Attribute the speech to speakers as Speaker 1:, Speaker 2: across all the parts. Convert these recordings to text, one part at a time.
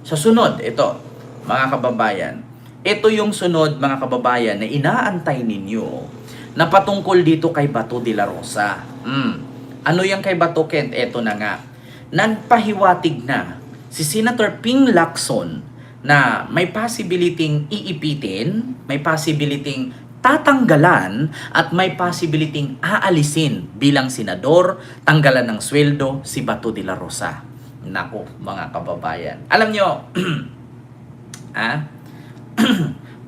Speaker 1: Sa sunod, ito, mga kababayan. Ito yung sunod, mga kababayan, na inaantay ninyo na patungkol dito kay Bato de la Rosa. Ano yung kay Bato, Kent? Ito na nga. Nagpahiwatig na si Senator Ping Lacson na may possibilityng iipitin, may possibilityng tatanggalan, at may possibilityng aalisin bilang senador, tanggalan ng sweldo si Bato de la Rosa. Nako, mga kababayan. Alam nyo,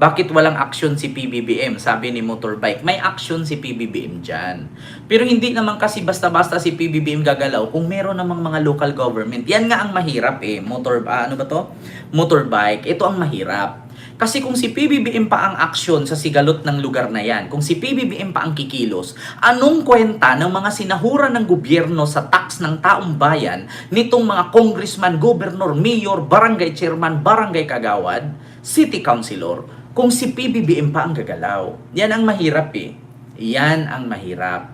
Speaker 1: bakit walang action si PBBM? Sabi ni Motorbike, may action si PBBM dyan. Pero hindi naman kasi basta-basta si PBBM gagalaw kung meron namang mga local government. Yan nga ang mahirap eh. Motorbike, ito ang mahirap. Kasi kung si PBBM pa ang aksyon sa sigalot ng lugar na yan, kung si PBBM pa ang kikilos, anong kwenta ng mga sinahuran ng gobyerno sa tax ng taong bayan nitong mga congressman, governor, mayor, barangay chairman, barangay kagawad, city councilor, kung si PBBM pa ang gagalaw? Yan ang mahirap eh. Yan ang mahirap.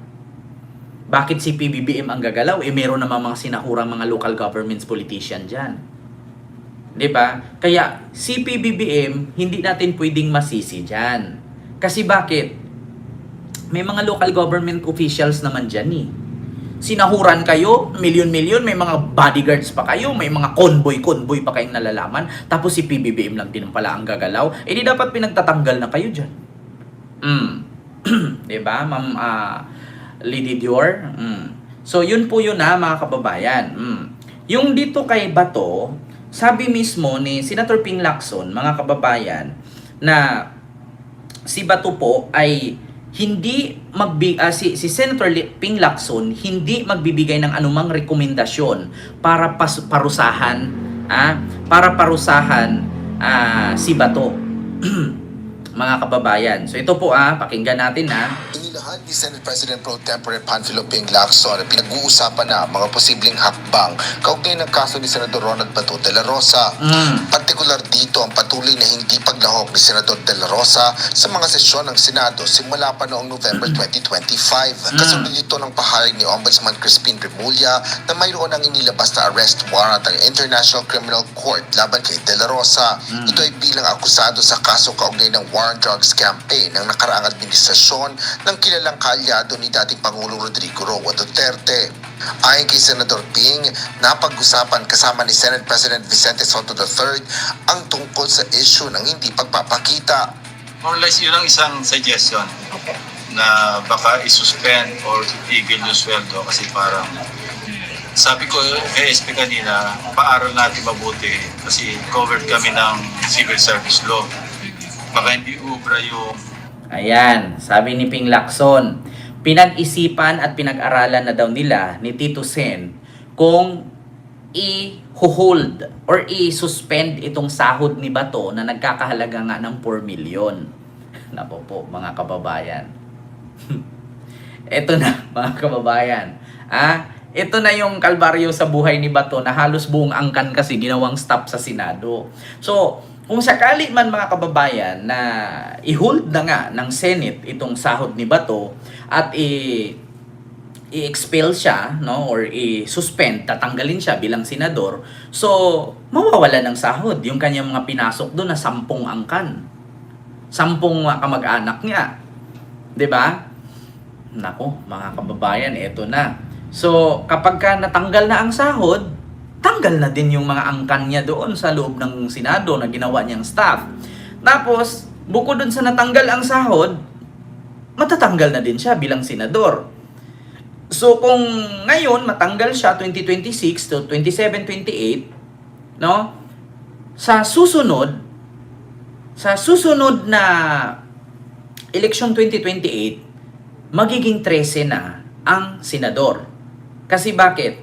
Speaker 1: Bakit si PBBM ang gagalaw? Eh meron naman mga sinahurang mga local governments politician dyan. 'Di ba? Kaya si PBBM hindi natin pwedeng masisi diyan. Kasi bakit? May mga local government officials naman diyan eh. Sinahuran kayo, milyon-milyon, may mga bodyguards pa kayo, may mga convoy pa kayong nalalaman, tapos si PBBM lang din pala ang gagalaw. Eh di dapat pinagtatanggal na kayo diyan. 'Di ba? Ma'am Lady Dior. So yun po yun mga kababayan. Yung dito kay Bato, sabi mismo ni Senator Ping Lacson, mga kababayan, na si Bato po ay hindi si Senator Ping Lacson hindi magbibigay ng anumang rekomendasyon para parusahan si Bato. Mga kababayan. So ito po pakinggan natin
Speaker 2: Inilahan ni Senate President Pro Tempore Panfilo Ping Lacson na pinag-uusapan na mga posibleng hakbang kaugnay ng kaso ni Senador Ronald Bato de la Rosa. Partikular dito ang patuloy na hindi paglahok ni Senador de la Rosa sa mga sesyon ng Senado simula pa noong November 2025. Kasunod ito ng pahayag ni Ombudsman Crispin Remulla na mayroon ang inilabas na arrest warrant ang International Criminal Court laban kay de la Rosa. Ito ay bilang akusado sa kaso kaugnay ng war on drugs campaign ng nakaraang administrasyon ng kilalang kaalyado ni dating Pangulong Rodrigo Roa Duterte. Ayon kay Senator Ping, napag-usapan kasama ni Senate President Vicente Soto III ang tungkol sa issue ng hindi pagpapakita.
Speaker 3: More or less, yun ang isang suggestion na baka isuspend or itigil yung sweldo kasi parang sabi ko ASP kanina, paaral natin mabuti kasi covered kami ng civil service law. Baka hindi ubra yung...
Speaker 1: Ayan, sabi ni Ping Lacson, pinag-isipan at pinag-aralan na daw nila ni Tito Sen kung i-hold or i-suspend itong sahod ni Bato na nagkakahalaga nga ng 4 million. Napo po, mga kababayan. Ito na, mga kababayan. Ito na yung kalbaryo sa buhay ni Bato na halos buong angkan kasi ginawang stop sa Senado. So, kung sakali man mga kababayan na i-hold na nga ng Senate itong sahod ni Bato at i-expel siya, no, or i-suspend, tatanggalin siya bilang senador, so mawawala ng sahod yung kanyang mga pinasok doon na 10 angkan. 10 kamag-anak niya. 'Di ba? Nako, mga kababayan, eto na. So, kapag ka natanggal na ang sahod, tanggal na din yung mga angkan niya doon sa loob ng Senado na ginawa niyang staff. Tapos, bukod doon sa natanggal ang sahod, matatanggal na din siya bilang senador. So, kung ngayon matanggal siya 2026 to 27-28, no? Sa susunod na election 2028, magiging 13 na ang senador. Kasi bakit?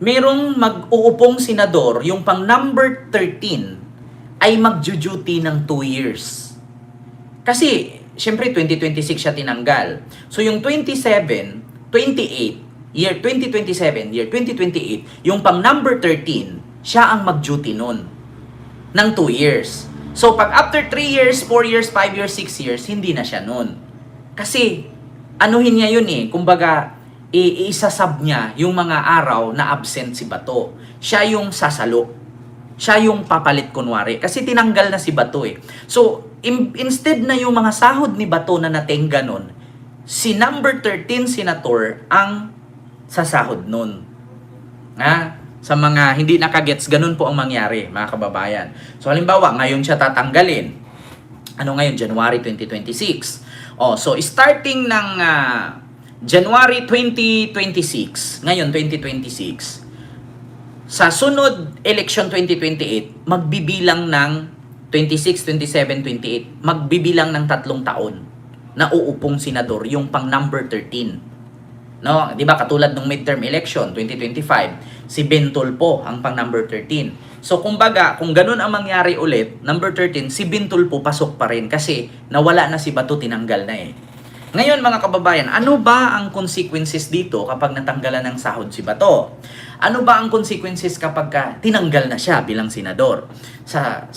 Speaker 1: Merong mag-uupong senador, yung pang number 13 ay mag-duty ng 2 years. Kasi, syempre 2026 siya tinanggal. So yung 27, 28, year 2027, year 2028, yung pang number 13, siya ang mag-duty nun ng 2 years. So pag after 3 years, 4 years, 5 years, 6 years, hindi na siya nun. Kasi, anuhin niya yun kumbaga, isasab niya yung mga araw na absent si Bato. Siya yung sasalo. siya yung papalit kunwari. Kasi tinanggal na si Bato eh. So, instead na yung mga sahod ni Bato na natenga nun, si number 13 senator ang sasahod nun. Ha? Sa mga hindi nakagets, ganun po ang mangyari, mga kababayan. So, halimbawa, ngayon siya tatanggalin. Ano ngayon? January 2026. So, starting ng January 2026, ngayon 2026, sa sunod election 2028, magbibilang ng 26, 27, 28, magbibilang ng 3 taon na uupong senador, yung pang number 13. No, 'di ba katulad ng midterm election 2025, si Ben Tulfo ang pang number 13. So kumbaga, kung ganun ang mangyari ulit, number 13, si Ben Tulfo pasok pa rin kasi nawala na si Bato, tinanggal na eh. Ngayon mga kababayan, ano ba ang consequences dito kapag natanggalan ng sahod si Bato? Ano ba ang consequences kapag tinanggal na siya bilang senador? Sa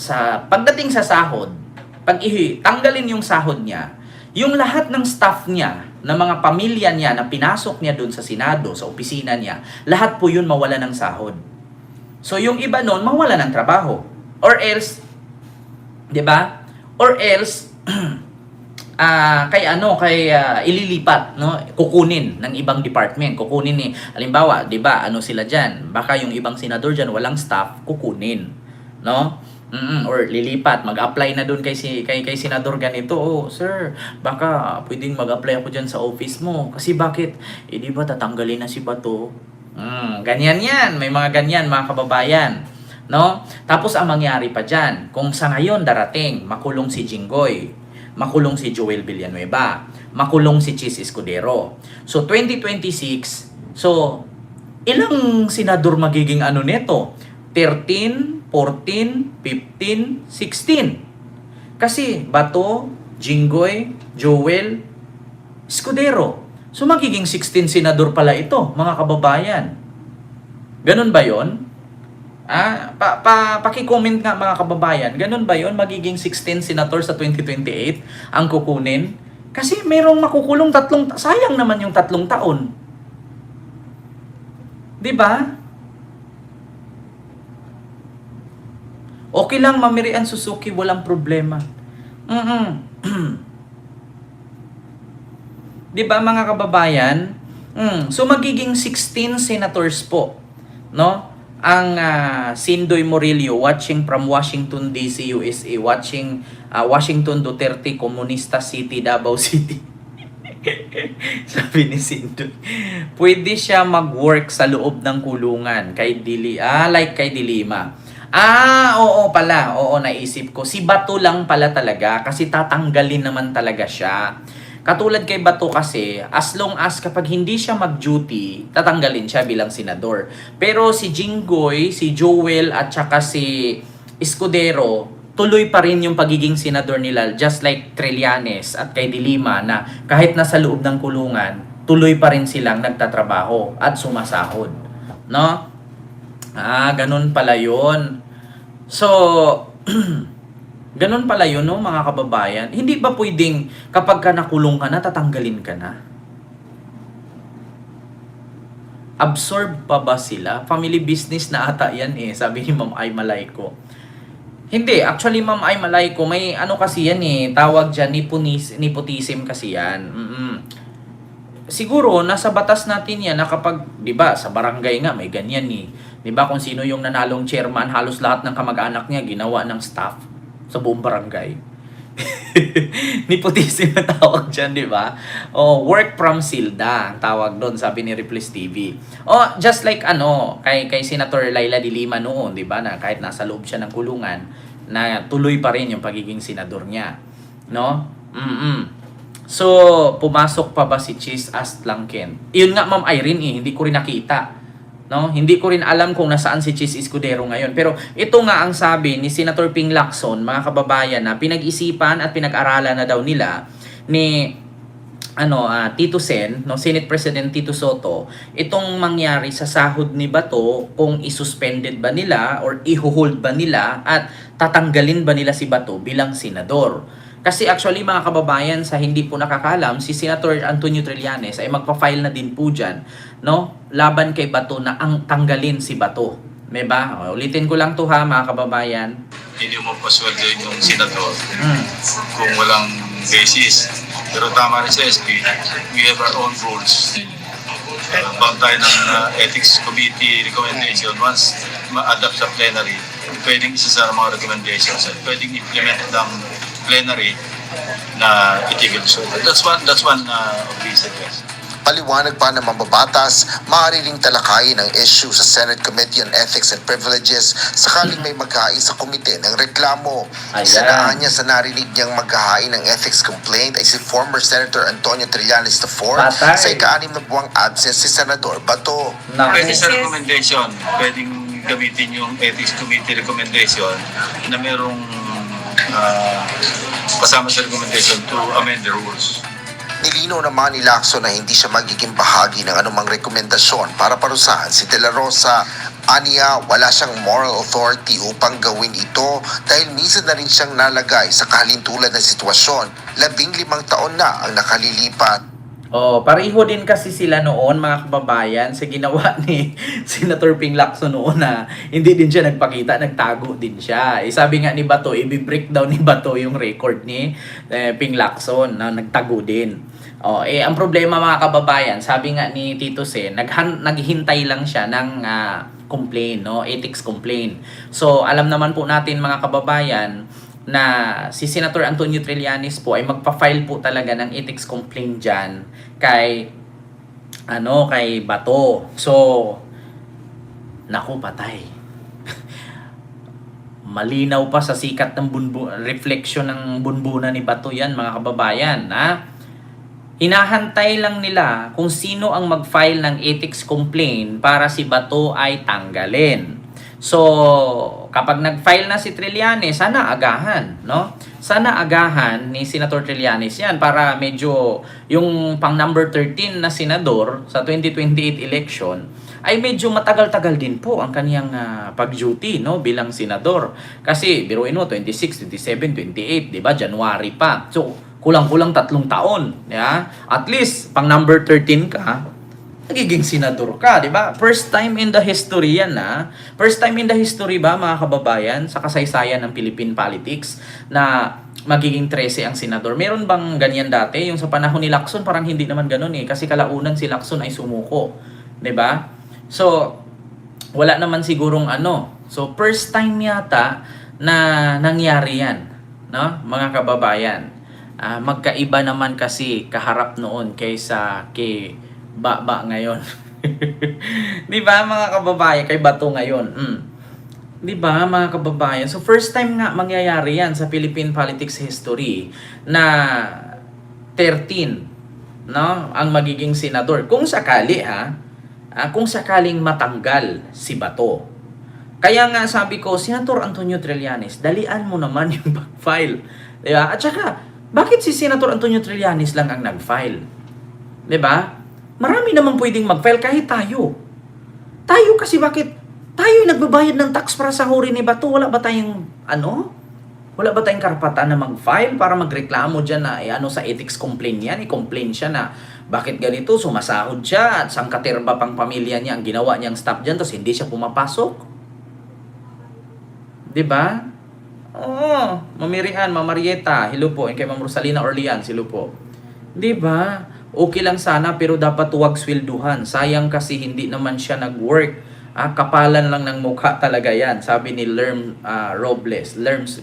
Speaker 1: pagdating sa sahod, pag tanggalin yung sahod niya, yung lahat ng staff niya, na mga pamilya niya na pinasok niya doon sa Senado, sa opisina niya, lahat po yun mawala ng sahod. So yung iba noon mawala ng trabaho. Or else, 'di ba? Or else ililipat, no? Kukunin ng ibang department, kukunin ni halimbawa, 'di ba? Ano sila diyan? Baka yung ibang senador diyan walang staff, kukunin, no? Or lilipat, mag-apply na doon kay senador ganito. Oh, sir, baka pwedeng mag-apply ako diyan sa office mo. Kasi bakit? Di ba tatanggalin na si Bato? Ganyan yan. May mga ganyan, mga kababayan. No? Tapos ang mangyari pa diyan, kung sa ngayon darating, makulong si Jinggoy, makulong si Joel Villanueva, makulong si Chis Escudero. So 2026, so ilang senador magiging ano nito? 13, 14, 15, 16. Kasi Bato, Jinggoy, Joel, Escudero. So magiging 16 senador pala ito, mga kababayan. Ganun ba 'yon? Paki-comment nga mga kababayan. Ganun ba 'yon? Magiging 16 senator sa 2028 ang kukunin? Kasi merong makukulong sayang naman yung 3 taon. 'Di ba? Okay lang, Mamirian Suzuki, walang problema. Di ba mga kababayan? So magiging 16 senators po, no? Ang Sindoy Murillo watching from Washington DC, USA, watching Washington Duterte Comunista City, Davao City. Sabi ni Sindoy, pwede siya mag-work sa loob ng kulungan kay Dilima. Oo pala. Oo, naisip ko. Si Bato lang pala talaga kasi tatanggalin naman talaga siya. Katulad kay Bato kasi, as long as kapag hindi siya mag-duty, tatanggalin siya bilang senador. Pero si Jinggoy, si Joel at saka si Escudero, tuloy pa rin yung pagiging senador nila, just like Trillanes at kay Dilima na kahit nasa loob ng kulungan, tuloy pa rin silang nagtatrabaho at sumasahod. No? Ganun pala yun. So, ganun pala yun, no, mga kababayan. Hindi ba pwedeng kapag ka nakulong ka na, tatanggalin ka na? Absorb pa ba sila? Family business na ata yan eh, sabi ni Ma'am Ay Malayco. Hindi, actually Ma'am Ay Malayco, may ano kasi yan eh, tawag dyan, nepotism kasi yan. Siguro, nasa batas natin yan na kapag, di ba, sa barangay nga, may ganyan eh. Di ba, kung sino yung nanalong chairman, halos lahat ng kamag-anak niya ginawa ng staff sa buong barangay. Nepotism na tawag dyan, di ba? Work from Silda, ang tawag doon, sabi ni Ripley's TV. Just like kay Senator Laila de Lima noon, di ba, na kahit nasa loob siya ng kulungan, na tuloy pa rin yung pagiging senador niya. No? So, pumasok pa ba si Chis Astlangken? Yun nga, Ma'am Irene hindi ko rin nakita. No? Hindi ko rin alam kung nasaan si Chis Escudero ngayon. Pero ito nga ang sabi ni Senator Ping Lacson, mga kababayan, na pinag-isipan at pinag-aralan na daw nila ni Tito Sen, no, Senate President Tito Soto, itong mangyari sa sahod ni Bato, kung isuspended ba nila or i-hold ba nila at tatanggalin ba nila si Bato bilang senador. Kasi actually mga kababayan, sa hindi po nakakalam, si Senator Antonio Trillanes ay magpa-file na din po dyan, no, laban kay Bato na ang tanggalin si Bato Diba? O, ulitin ko lang to ha, mga kababayan.
Speaker 3: Hindi mo pasweldo yung senador
Speaker 1: Mm.
Speaker 3: kung walang basis. Pero tama rin sa SP, we have our own rules. Bound tayo ng ethics committee recommendation. Once ma-adapt sa plenary, pwedeng isa sa mga recommendations at pwedeng implement ng plenary na itigil. So that's one of these suggestions.
Speaker 2: Paliwanag pa ng mambabatas, maaari ring talakayin ang issue sa Senate Committee on Ethics and Privileges sakaling may maghahain sa komite ng reklamo.
Speaker 1: Ayan.
Speaker 2: Isanaan niya sa narinig niyang maghahain ng ethics complaint ay si former Senator Antonio Trillanes IV
Speaker 1: Patay.
Speaker 2: sa ika-6 na buwang absence si Senador Bato.
Speaker 3: Pwede
Speaker 1: Naku.
Speaker 3: sa recommendation, pwedeng gamitin yung ethics committee recommendation na merong kasama sa recommendation to amend the rules.
Speaker 2: Nilinaw naman ni Lacson na hindi siya magiging bahagi ng anumang rekomendasyon para parusahan si De La Rosa. Aniya, wala siyang moral authority upang gawin ito dahil minsan na rin siyang nalagay sa kahalintulad ng sitwasyon. 15 taon na ang nakalilipat.
Speaker 1: Oh, pareho din kasi sila noon, mga kababayan, sa ginawa ni Senator Ping Lacson noon na hindi din siya nagpakita, nagtago din siya. Sabi nga ni Bato, i-break down ni Bato yung record ni Ping Lacson na nagtago din. Oh, ang problema, mga kababayan, sabi nga ni Tito Sen, naghintay lang siya ng complaint, no? Ethics complaint. So, alam naman po natin, mga kababayan, na si Senator Antonio Trillanes po ay magpa-file po talaga ng ethics complaint dyan kay Bato. So, naku, patay. Malinaw pa sa sikat ng reflection ng bunbuna ni Bato yan, mga kababayan, ha? Hinahantay lang nila kung sino ang mag-file ng ethics complaint para si Bato ay tanggalin. So, kapag nag-file na si Trillanes, sana agahan, no? Sana agahan ni Senator Trillanes yan para medyo yung pang number 13 na senador sa 2028 election ay medyo matagal-tagal din po ang kaniyang pag-duty, no, bilang senador. Kasi biruin mo 26, 27, 28, 'di ba? January pa. So, kulang-kulang 3 taon, yeah? At least pang number 13 ka, nagiging senador ka, di ba? First time in the history yan, ha? First time in the history ba, mga kababayan, sa kasaysayan ng Philippine politics na magiging 13 ang senador. Meron bang ganyan dati? Yung sa panahon ni Lacson, parang hindi naman ganun eh. Kasi kalaunan si Lacson ay sumuko. Di ba? So, wala naman sigurong ano. So, first time yata na nangyari yan, no? Mga kababayan. Magkaiba naman kasi kaharap noon kaysa kay Baba ngayon. Di ba, mga kababayan, kay Bato ngayon? Di ba, mga kababayan? So, first time nga mangyayari yan sa Philippine politics history na 13, no, ang magiging senador. Kung sakali, kung sakaling matanggal si Bato. Kaya nga sabi ko, Senator Antonio Trillanes, dalian mo naman yung pag-file. Di ba? At saka, bakit si Senator Antonio Trillanes lang ang nag-file? Di ba? Marami naman pwedeng mag-file kahit tayo. Tayo kasi bakit? Tayo yung nagbabayad ng tax para sa huri ni Bato. Wala ba tayong, Wala ba tayong karapatan na mag-file para magreklamo dyan na, sa ethics complaint yan? I-complain siya na, bakit ganito? Sumasahod siya at sangkatirba pang pamilya niya ang ginawa niyang staff dyan tapos hindi siya pumapasok. Diba? Oo, Mamirian, Mamarieta, hello po. And kay Ma'am Rosalina Orleans, hello po. Diba? Okay lang sana pero dapat huwag swelduhan. Sayang kasi hindi naman siya nag-work. Kapalan lang ng mukha talaga yan. Sabi ni Lerms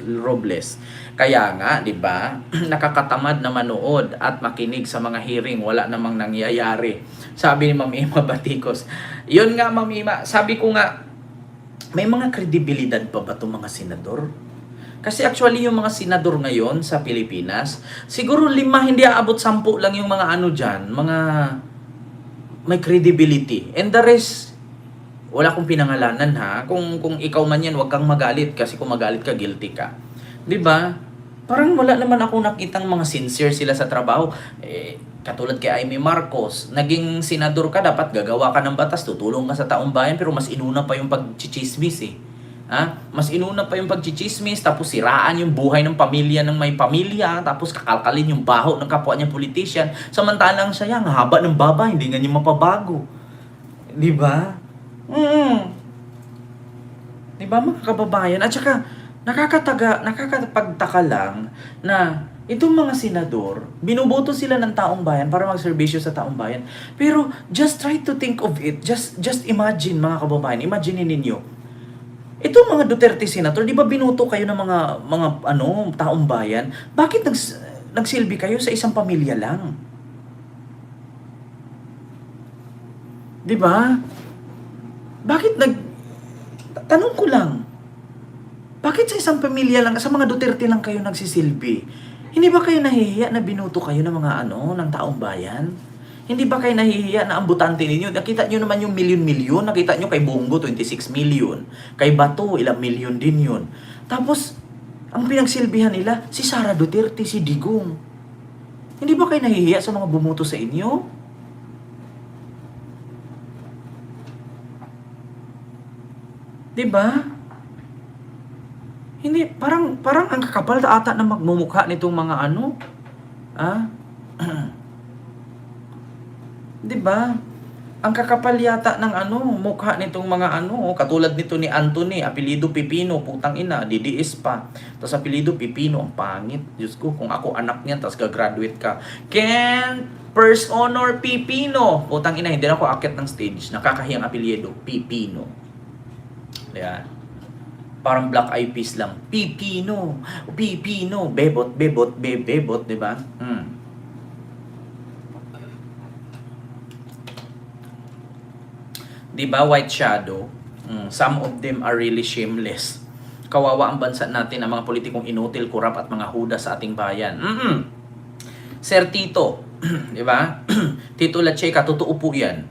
Speaker 1: Robles. Kaya nga, di ba, nakakatamad na manood at makinig sa mga hearing. Wala namang nangyayari. Sabi ni Ma'am Ima Baticos. Yun nga, Ma'am Ima. Sabi ko nga, may mga kredibilidad pa ba itong mga senador? Kasi actually yung mga senador ngayon sa Pilipinas, siguro 5, hindi aabot 10 lang yung mga dyan, mga may credibility. And the rest, wala kong pinangalanan Kung ikaw man yan, wag kang magalit kasi kung magalit ka, guilty ka. 'Di ba? Parang wala naman ako nakitang mga sincere sila sa trabaho. Katulad kay Amy Marcos, naging senador ka, dapat gagawa ka ng batas, tutulong ka sa taong bayan, pero mas inuna pa yung pagchichismis eh. Mas inuna pa yung pagchichismis, tapos siraan yung buhay ng pamilya ng may pamilya, tapos kakalkalin yung baho ng kapwa niyang politician. Samantalang siya, ang haba ng baba, hindi nga niya mapabago. 'Di ba? Di ba mga kababayan? At saka, nakakapagtaka lang na itong mga senador, binuboto sila ng taong bayan para magserbisyo sa taong bayan. Pero just try to think of it. Just imagine mga kababayan, imagine ninyo. Itong mga Duterte senator, di ba binuto kayo ng mga taong bayan? Bakit nagsilbi kayo sa isang pamilya lang? Di ba? Bakit tanong ko lang. Bakit sa isang pamilya lang, sa mga Duterte lang kayo nagsisilbi? Hindi ba kayo nahihiya na binuto kayo ng mga ng taong bayan? Hindi ba kayo nahihiya na ang butante ninyo? Nakita nyo naman yung milyon-milyon. Nakita nyo kay Bongo, 26 million. Kay Bato, ilang milyon din yun. Tapos, ang pinagsilbihan nila, si Sara Duterte, si Digong. Hindi ba kayo nahihiya sa mga bumuto sa inyo? Diba? Hindi, parang ang kakapal ata na magmumukha nitong mga Diba? Ang kakapal yata ng mukha nitong mga katulad nito ni Anthony, apelido Pipino, putang ina, DDS pa. Tapos apelido Pipino, ang pangit. Diyos ko, kung ako anak niya, tapos gagraduate ka. Ken, first honor Pipino. Putang ina, hindi na ako akit ng stage. Nakakahiyang apelido, Pipino. Ayan. Parang Black Eyed Peas lang. Pipino. Pipino. Bebot, bebot, diba? Diba, White Shadow? Some of them are really shameless. Kawawa ang bansa natin ang mga politikong inutil, kurap at mga huda sa ating bayan. Sir Tito, diba? Tito Lacheca, totoo po yan.